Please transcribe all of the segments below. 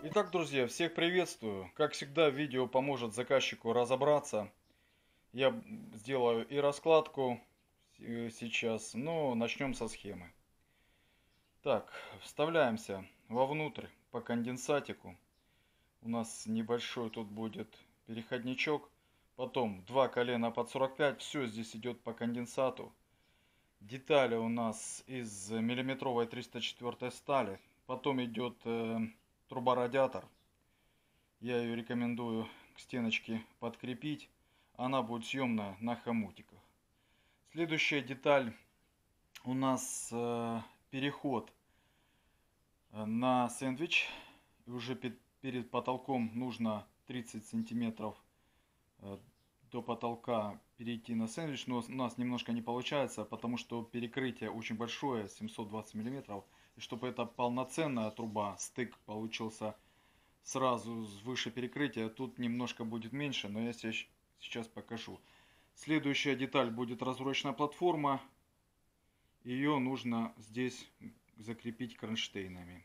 Итак, друзья, всех приветствую. Как всегда, видео поможет заказчику разобраться. Я сделаю и раскладку сейчас, но начнем со схемы. Так, вставляемся вовнутрь по конденсатику. У нас небольшой тут будет переходничок. Потом два колена под 45. Все здесь идет по конденсату. Детали у нас из миллиметровой 304 стали. Потом идет труба-радиатор. Я ее рекомендую к стеночке подкрепить. Она будет съемная на хомутиках. Следующая деталь у нас переход на сэндвич. И уже перед потолком нужно 30 сантиметров до потолка перейти на сэндвич. Но у нас немножко не получается, потому что перекрытие очень большое, 720 миллиметров. И чтобы это полноценная труба, стык получился сразу выше перекрытия, тут немножко будет меньше, но я сейчас покажу. Следующая деталь будет разборочная платформа. Ее нужно здесь закрепить кронштейнами.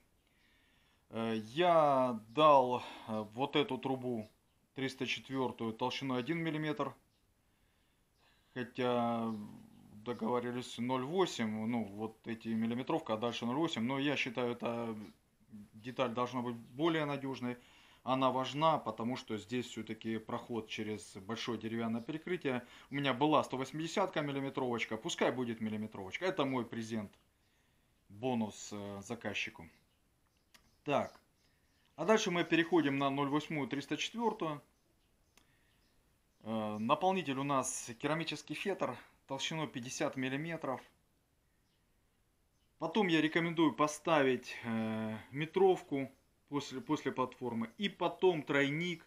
Я дал вот эту трубу 304 толщиной 1 мм, хотя договорились 0,8, ну вот эти миллиметровка, а дальше 0,8, но я считаю, эта деталь должна быть более надежной. Она важна, потому что здесь все-таки проход через большое деревянное перекрытие. У меня была 180 миллиметровочка, пускай будет миллиметровочка. Это мой презент, бонус заказчику. Так, а дальше мы переходим на 0,8 304. Наполнитель у нас керамический фетр толщиной 50 миллиметров. Потом я рекомендую поставить метровку после платформы и потом тройник,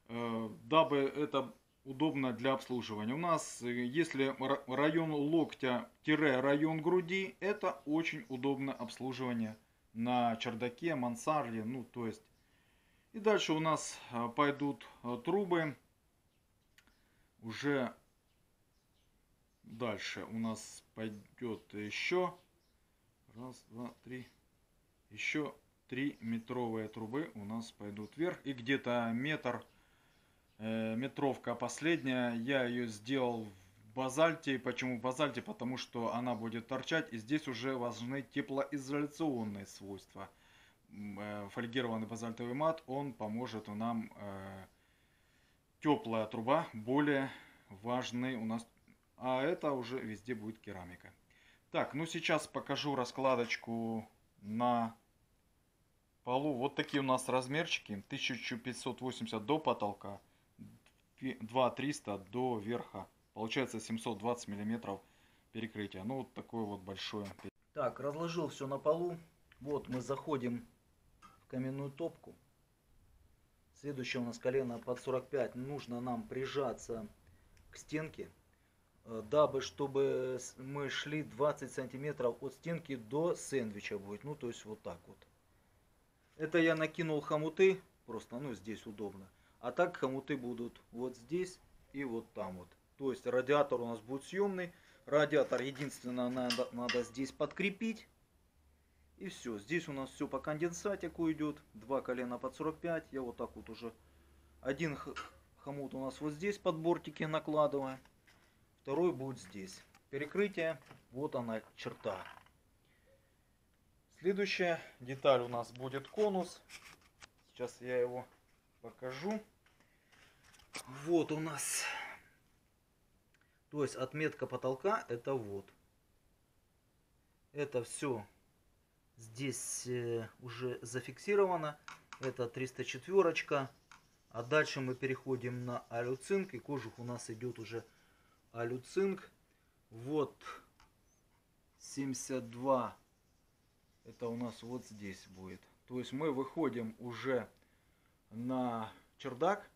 дабы это удобно для обслуживания. У нас, если район локтя-район груди, это очень удобно обслуживание на чердаке, мансарде, ну то есть. И дальше у нас пойдут трубы. Уже дальше у нас пойдет еще раз, два, три, еще 3 метровые трубы у нас пойдут вверх. И где-то метровка последняя, я ее сделал в базальте. Почему в базальте? Потому что она будет торчать, и здесь уже важны теплоизоляционные свойства. Фольгированный базальтовый мат, он поможет нам, теплая труба более важный у нас, а это уже везде будет керамика. Так, ну сейчас покажу раскладочку на полу. Вот такие у нас размерчики. 1580 до потолка, 2300 до верха. Получается 720 миллиметров перекрытия. Ну вот такое вот большое. Так, разложил все на полу. Вот мы заходим в каменную топку. Следующее у нас колено под 45. Нужно нам прижаться к стенке, дабы чтобы мы шли 20 сантиметров от стенки до сэндвича будет. Ну то есть вот так вот. Это я накинул хомуты, просто, ну, здесь удобно. А так хомуты будут вот здесь и вот там вот. То есть радиатор у нас будет съемный. Радиатор единственное надо здесь подкрепить. И все. Здесь у нас все по конденсатику идет. Два колена под 45. Я вот так вот уже один хомут у нас вот здесь под бортики накладываю. Второй будет здесь. Перекрытие. Вот она черта. Следующая деталь у нас будет конус. Сейчас я его покажу. Вот у нас. То есть отметка потолка это вот. Это все здесь уже зафиксировано. Это 304. А дальше мы переходим на алюцинк. И кожух у нас идет уже алюцинк. Вот 72. Это у нас вот здесь будет. То есть мы выходим уже на чердак.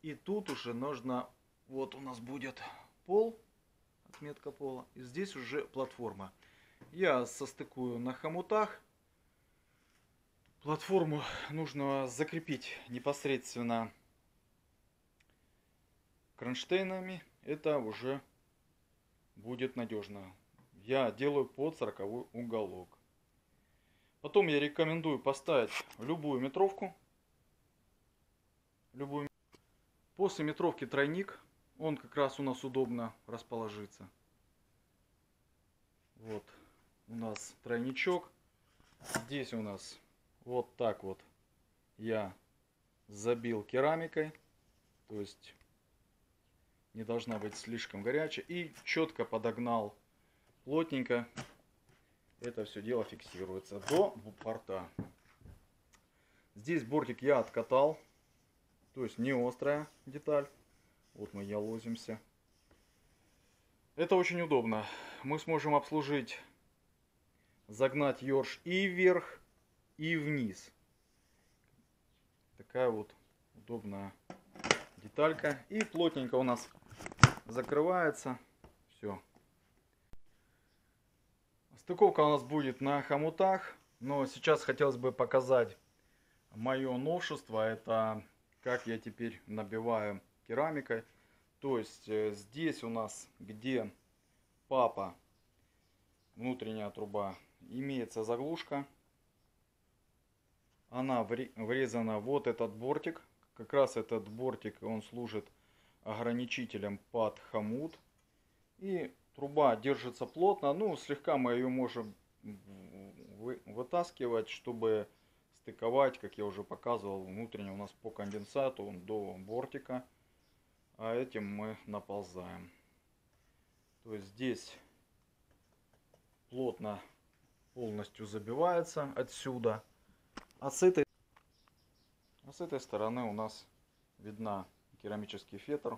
И тут уже нужно, вот у нас будет пол, отметка пола. И здесь уже платформа. Я состыкую на хомутах. Платформу нужно закрепить непосредственно кронштейнами. Это уже будет надежно. Я делаю под 40 уголок. Потом я рекомендую поставить любую метровку. После метровки тройник. Он как раз у нас удобно расположится. Вот у нас тройничок. Здесь у нас вот так вот я забил керамикой. То есть не должна быть слишком горячая. И четко подогнал плотненько. Это все дело фиксируется до борта. Здесь бортик я откатал. То есть не острая деталь. Вот мы елозимся. Это очень удобно. Мы сможем обслужить, загнать ёрш и вверх, и вниз. Такая вот удобная деталька. И плотненько у нас закрывается. Все. Стыковка у нас будет на хомутах. Но сейчас хотелось бы показать мое новшество. Это как я теперь набиваю керамикой. То есть здесь у нас, где папа, внутренняя труба, имеется заглушка. Она врезана вот этот бортик. Как раз этот бортик, он служит ограничителем под хомут. И труба держится плотно. Ну, слегка мы ее можем вытаскивать, чтобы стыковать, как я уже показывал, внутренне у нас по конденсату до бортика. А этим мы наползаем. То есть здесь плотно полностью забивается отсюда. А с этой стороны у нас видна керамический фетр.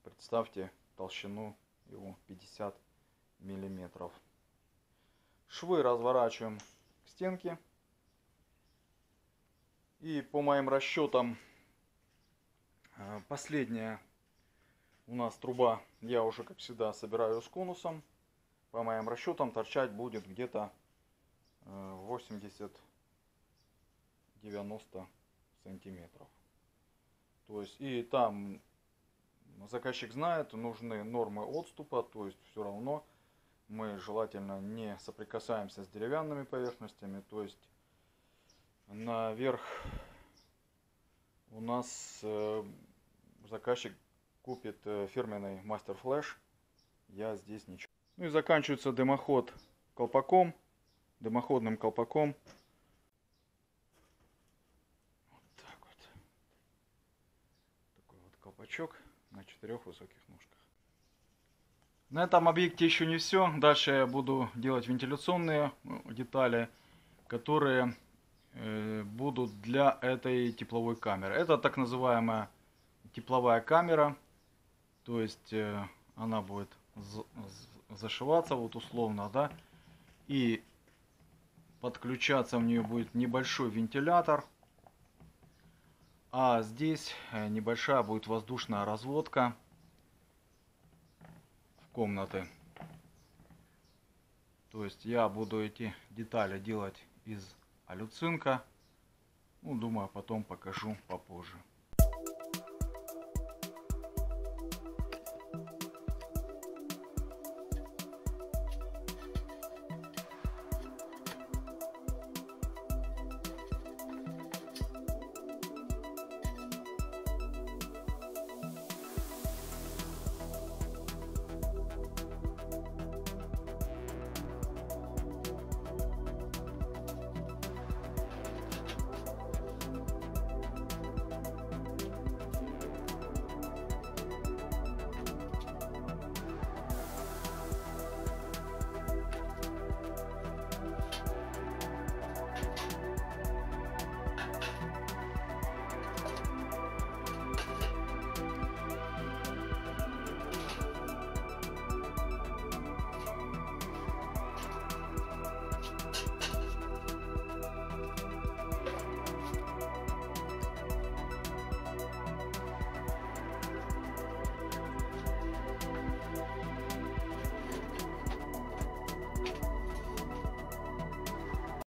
Представьте толщину его 50 миллиметров. Швы разворачиваем к стенке. И по моим расчетам последняя у нас труба, я уже как всегда собираю с конусом. По моим расчетам торчать будет где-то 80-90 сантиметров. То есть и там заказчик знает, нужны нормы отступа. То есть все равно мы желательно не соприкасаемся с деревянными поверхностями. То есть наверх у нас заказчик купит фирменный Master Flash. Я здесь ничего. Ну и заканчивается дымоход колпаком, дымоходным колпаком. Вот так вот. Такой вот колпачок на 4 высоких ножках. На этом объекте еще не все. Дальше я буду делать вентиляционные детали, которые будут для этой тепловой камеры. Это так называемая тепловая камера. То есть она будет зашиваться вот условно, да, и подключаться в нее будет небольшой вентилятор, а здесь небольшая будет воздушная разводка в комнаты. То есть я буду эти детали делать из алюцинка. Ну, думаю, потом покажу попозже.